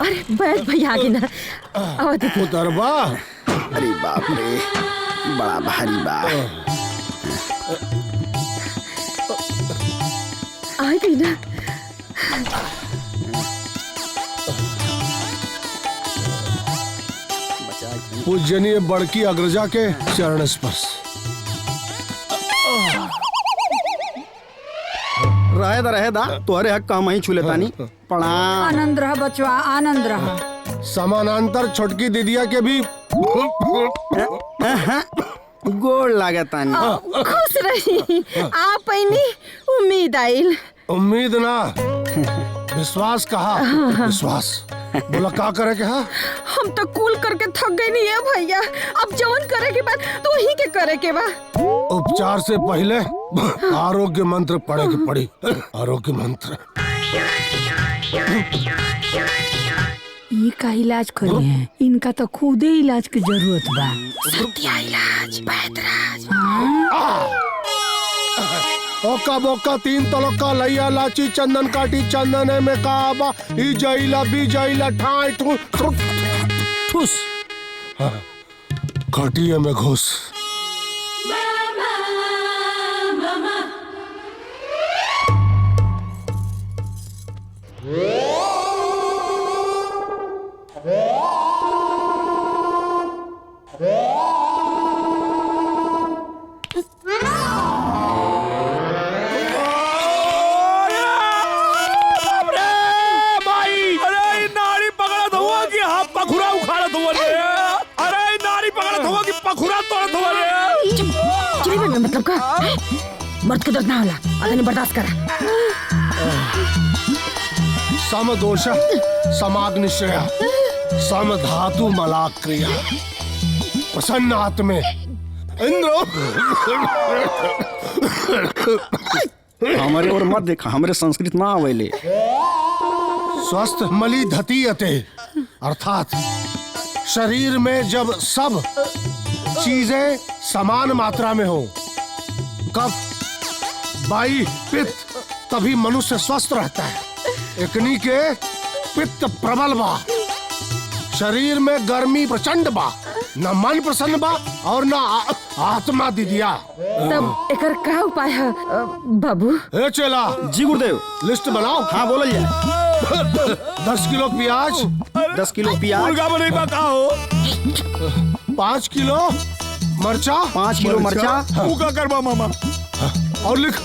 अरे बैठ भैया आगे ना। उतरबा। अरे बाप रे, बड़ा भारी बा। आए भी ना। पूजनीय बड़की अग्रजा के चरण स्पर्श। रहेदा तोहरे हक का ही छूले तानी। प्रणाम। आनंद रह बचवा, आनंद रह। समानांतर छोटकी दीदिया के भी गोड़ लागे तानी। खुश रही। आप उम्मीद आइल। उम्मीद ना, विश्वास कहा। विश्वास बोला का करे के? हाँ हम तो कूल करके थक गए नहीं है भैया। अब जवन करे के बाद तो ही के करे के बा। उपचार से पहले आरोग्य मंत्र पढ़े के पड़ी। आरोग्य मंत्र। ये का इलाज करी है? इनका तो खुदे इलाज की जरूरत बा। सत्या इलाज बैदराज। ओका बोका तीन तलका लैया लाची चंदन काटी चंदन में काबा ई जइला बी जइला ठाई ठुस। खटिए में घुस। मतलब का मर्द के दर्द ना होला, आदमी बर्दाश्त करा। समदोष समाग्निश्रया समधातु मलाक क्रिया प्रसन्न आत्मे इंद्रो। हमारे और मत देखा, हमारे संस्कृत ना आवेले। स्वस्थ मली धतीयते अर्थात शरीर में जब सब चीजें समान मात्रा में हो, कफ वायु पित्त, तभी मनुष्य स्वस्थ रहता है। एकनी के पित्त प्रबल बा, शरीर में गर्मी प्रचंड बा, न मन प्रसन्न बा और न आत्मा दिदिया। तब एकर क्या उपाय है बाबू? ए चला। जी गुरुदेव। लिस्ट बनाओ। हाँ बोल जाए। 10 किलो प्याज। 10 किलो प्याज। 5 किलो मरचा। 5 किलो मरचा। का करवा मामा। और लिख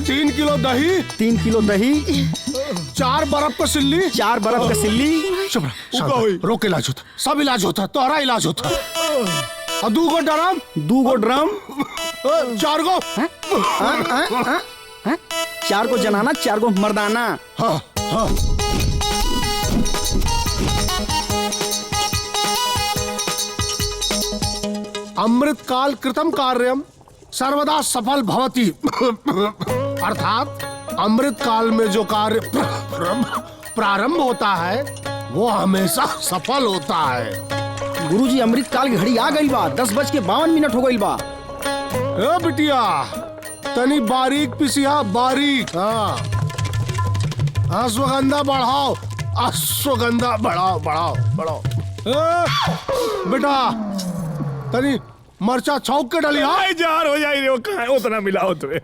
3 किलो दही। 3 किलो दही। 4 बर्फ का सिल्ली। 4 बर्फ का सिल्ली। चुप रह, रोक इलाज होता, सब इलाज होता, तोहरा इलाज होता। और 2 गो ड्रम। 2 गो ड्रम। 4 गो। 4 गो जनाना, 4 गो मर्दाना। हाँ हाँ। अमृत काल कृतम कार्यम सर्वदा सफल भवति। अर्थात अमृत काल में जो कार्य प्रारंभ होता है वो हमेशा सफल होता है। गुरुजी अमृत काल की घड़ी आ गई बा। 10:52 हो गई बा। ए बिटिया तनी बारीक पिसिया, बारीक। हाँ अश्वगंधा बढ़ाओ, अश्वगंधा बढ़ाओ बढ़ाओ बढ़ाओ। बेटा तनी मरचा छौक के डाली। हाँ जार हो जाई रे, कहां उतना मिलाओ तुम्हें।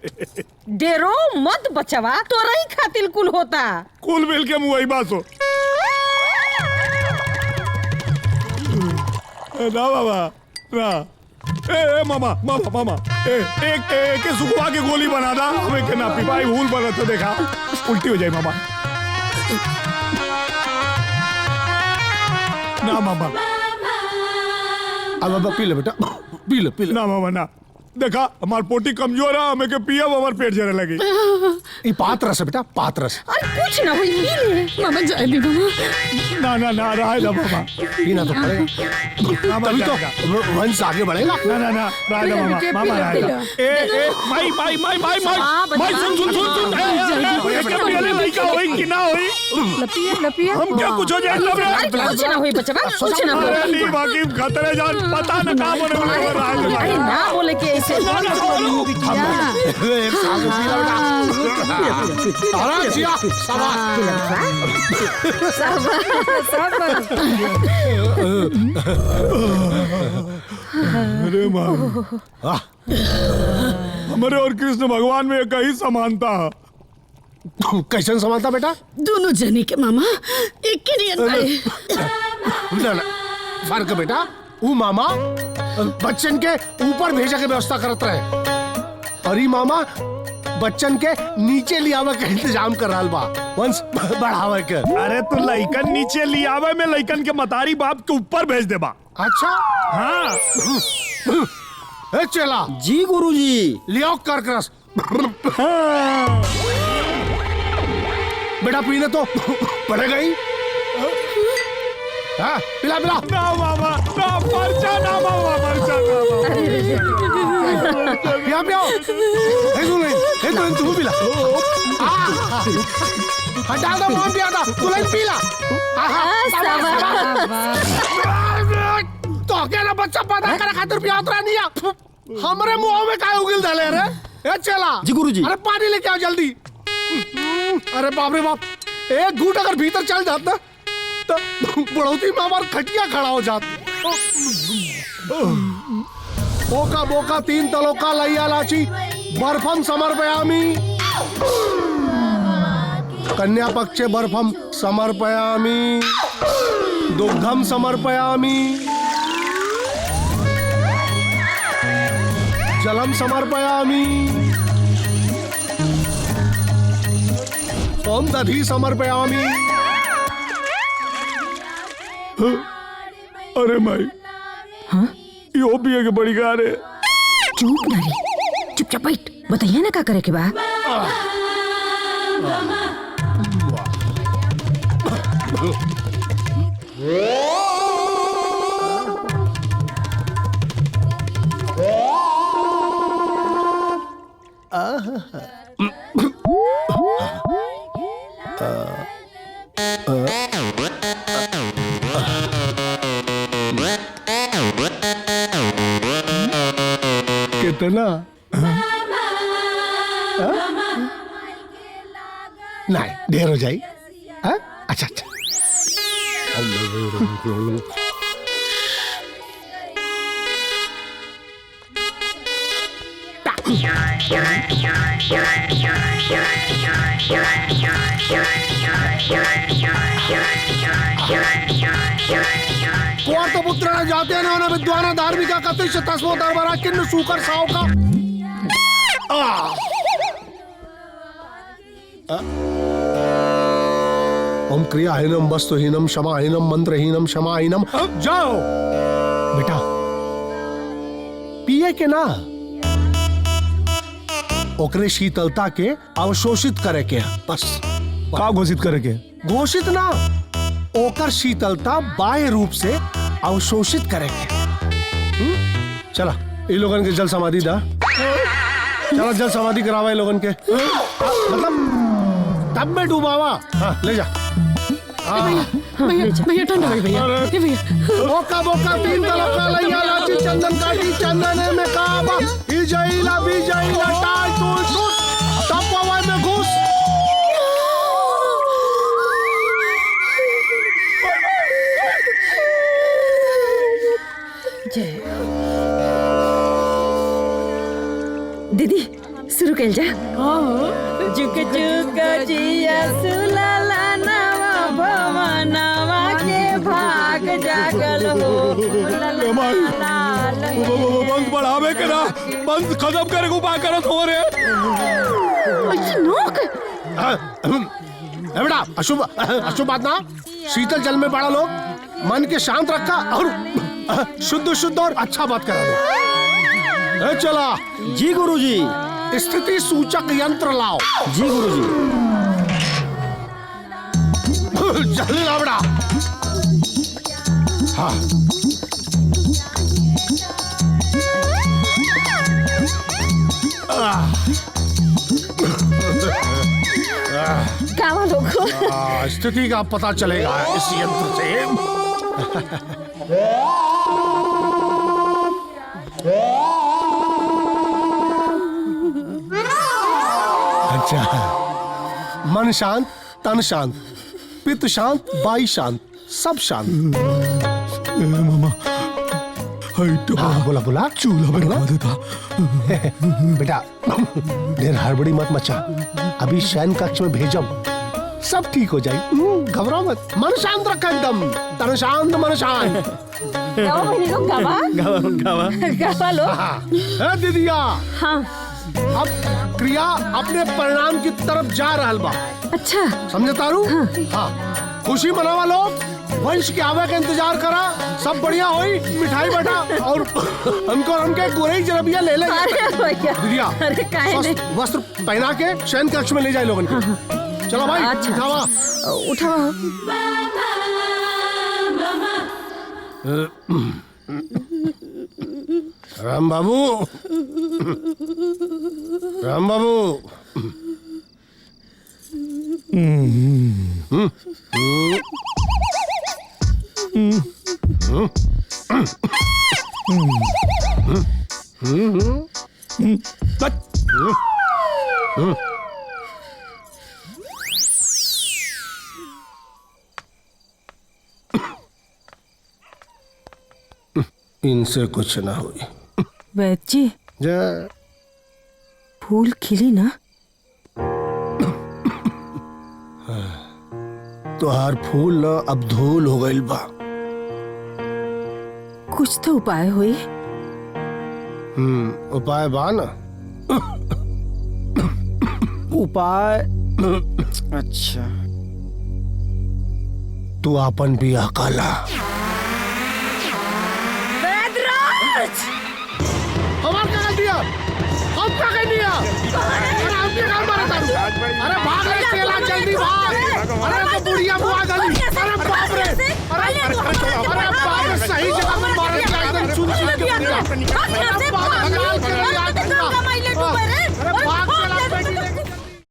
डेरो मत बचवा, तोरा ही खातिर कुल होता। कुल मिल के मुंह बासो ना बाबा ना। ए मामा मामा मामा एक सुखवा के गोली बना दा, हमें के ना पिपाई भूल बना तो देखा उल्टी हो जाए मामा। ना मामा। अब पी ले बेटा, पी ले पी ले। ना मामा ना, देखा हमार पोटी कमजोर है, हमें के पिया हमार पेट जरे लगी। ये पात्रस है बेटा, पात्रस। अरे कुछ ना हुई, मामा जाए दी मामा। ना ना ना रहा है मामा, पीना तो पड़ेगा, तभी तो वंश आगे बढ़ेगा। ना ना ना रहा है मामा, मामा रहा है। ए माई माई माई माई माई माई सुन सुन सुन सुन, क्या पियाले नहीं का होई कि ना होई? लपिया लपिया हम क्या कुछ हो जाए तब? कुछ ना हुई बचवा, कुछ ना हुई। नहीं बाकी खतरे जान पता न कहां बने। अरे ना बोले कि ऐसे। एक सांस पी लो बेटा। अरे जिया अरे माँ, हमारे और कृष्ण भगवान में एक ही समानता है। कैसन समानता बेटा? दोनों जनी के मामा एक के नियन बाड़े। ना, फर्क बेटा, वो मामा बच्चन के ऊपर भेजा के व्यवस्था करत रहे और ई मामा बच्चन के नीचे लियावे के इंतजाम कर रहा बा, वंश बढ़ावे के। अरे तू लइकन नीचे लियावे में लइकन के मतारी बाप के ऊपर भेज देबा। अच्छा हाँ ए चला जी गुरुजी। लियो कर करस। बेटा पीने तो पड़ेगा ही। हाँ पिला पिला। ना मामा, ना मरचा, ना मामा मरचा, ना मामा। पिया पिया। हे तू पिला। हटा दो माम पिया था, तू नहीं पिला। तो क्या ना बच्चा पैदा करे खातिर पिया उतरा नहीं आ। हमारे मुंह में काय उगिल डाले रे? ए चला। जी गुरुजी। अरे पानी लेके आओ जल्दी। अरे बाप रे बाप, एक घूंट अगर भीतर चल जात ना तो बुढ़ौती में हमार खटिया खड़ा हो जात। बोका बोका तीन तलोका लैया लाची बर्फम समर्पयामि। कन्या पक्षे बर्फम समर्पयामि, दुग्धम समर्पयामि, जलम समर्पयामि, ओम दधि समर्पयामि। अरे माई, हाँ यो पिए के बड़ी गा रे। चुप ना रे, चुपचाप बैठ, बताइए ना क्या करे के बा। कितना? नहीं ढेर हो जाए। अच्छा अच्छा। तो पुत्र जाते ना विद्वान धार्मिका कतिश तस्मो दरबारा किन्न सूकर साव का। ओम क्रियाहीनम वस्तुहीनम क्षमाहीनम मंत्रहीनम क्षमाहीनम। जाओ बेटा पिए के ना, ओकरे शीतलता के अवशोषित करे के बस। का घोषित करे के? घोषित ना, ओकर शीतलता बाह्य रूप से अवशोषित करे के। चला इन लोगन के जल समाधि दा। चला जल समाधि करावा इन लोगन के। मतलब तब में डूबावा। हाँ ले जा। भैया ठंडा भैया। बोका बोका तीन तलोका लैया लाची चंदन काटी चंदने में काबा इजैला बिजैला टाल टूल टूट टपवा में घुस। दीदी शुरू कर जा। जुक जुक जिया सुलाला नवा भवनवा के भाग जागल हो। वंश बढ़ावे के ना, वंश खत्म करे को उपाय करत हो रे। बेटा अशुभ अशुभ बात ना, शीतल जल में बड़ा लोग मन के शांत रखा और शुद्ध शुद्ध और अच्छा बात करा दो। चला। जी गुरुजी। स्थिति सूचक यंत्र लाओ। जी गुरुजी। जल्दी लाओ बेटा। हाँ गाँव लोग स्थिति का पता चलेगा इस यंत्र से। अच्छा, मन शांत, तन शांत, पित्त शांत, बाई शांत, सब शांत। मामा तो हाँ, बोला बोला। चूल्हा बनवा देता। बेटा ढेर हड़बड़ी मत मचा, अभी शयन कक्ष में भेजम, सब ठीक हो जाए। घबराओ मत, मन शांत रखा एकदम, तन शांत मन शांत। गावा बहनी लोग गावा गावा लो। हाँ दीदिया, हाँ अब क्रिया अपने परिणाम की तरफ जा रहा बा। अच्छा समझे तारू? हाँ, खुशी मनावा लो, वंश के आवे का इंतजार करा, सब बढ़िया होई, मिठाई बैठा और हमके गोरे जरबिया ले ले। अरे भैया, दीदिया, अरे काहे नहीं? वस्त्र पहना के शयन कक्ष में ले जाए लोगन को। चलो भाई, अच्छा। उठावा। उठावा। राम बाबू, राम बाबू। इनसे कुछ ना हुई। वैद्य जी, जय फूल खिली ना? तुहार फूल न अब धूल हो गइल बा। कुछ तो उपाय हुई। उपाय बा ना? उपाय? अच्छा, तू अपन बिया काला। हमार क्या कर दिया? हम क्या कर दिया? अरे हम क्या काम मारा तारू? अरे भाग रे चेला, जल्दी भाग। अरे तो बुढ़िया बुआ गली। अरे बाप रे, अरे बाप रे, सही जगह में मारा दिया एकदम, सुन के बुढ़िया। अरे बाप रे, लाल के लिए आ गया।